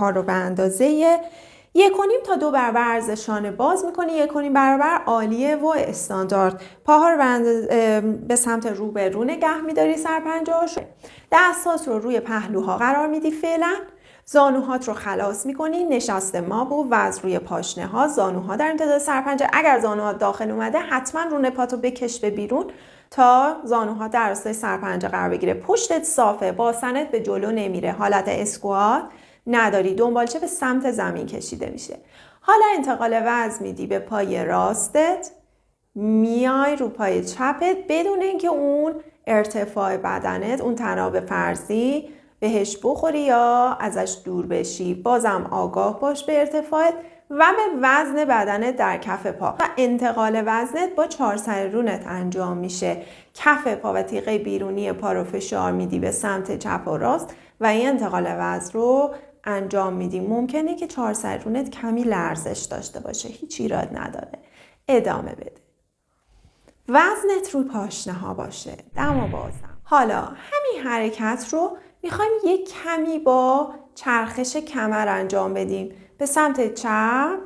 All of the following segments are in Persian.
پاها رو به اندازه 1.5 تا 2 برابر عرض شانه باز میکنی، 1.5 برابر عالیه و استاندارد. پاها رو به سمت رو به رو نگه میداری، سرپنجه‌هاش. دستات رو روی پهلوها قرار میدی فعلا. زانوهات رو خلاص میکنی، نشست ماب و وزن روی پاشنه ها، زانوها در امتداد سرپنجه. اگر زانوها داخل اومده حتما رون پاتو بکش به بیرون تا زانوها در راستای سرپنجه قرار بگیره. پشتت صافه، باسنت به جلو نمیره، حالت اسکوات نداری، دنبالچه به سمت زمین کشیده میشه. حالا انتقال وزن میدی به پای راستت، میای رو پای چپت بدون اینکه اون ارتفاع بدنت، اون تناب فرضی بهش بخوری یا ازش دور بشی. بازم آگاه باش به ارتفاعت و به وزن بدنت در کف پا. و انتقال وزنت با 4 سر رونت انجام میشه. کف پا و تیغه بیرونی پا رو فشار میدی به سمت چپ و راست و این انتقال وزن رو انجام میدی. ممکنه که 4 سر رونت کمی لرزش داشته باشه، هیچ ایراد نداره، ادامه بده. وزنت رو پاشنه ها باشه، دم و بازم. حالا همین حرکت رو میخوایم یک کمی با چرخش کمر انجام بدیم. به سمت چپ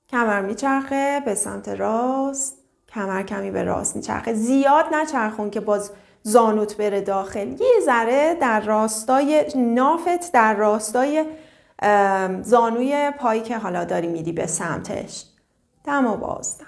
کمر میچرخه، به سمت راست کمر کمی به راست میچرخه. زیاد نچرخون که باز زانوت بره داخل. یه ذره در راستای نافت، در راستای زانوی پایی که حالا داری میدی به سمتش. دم و بازدم.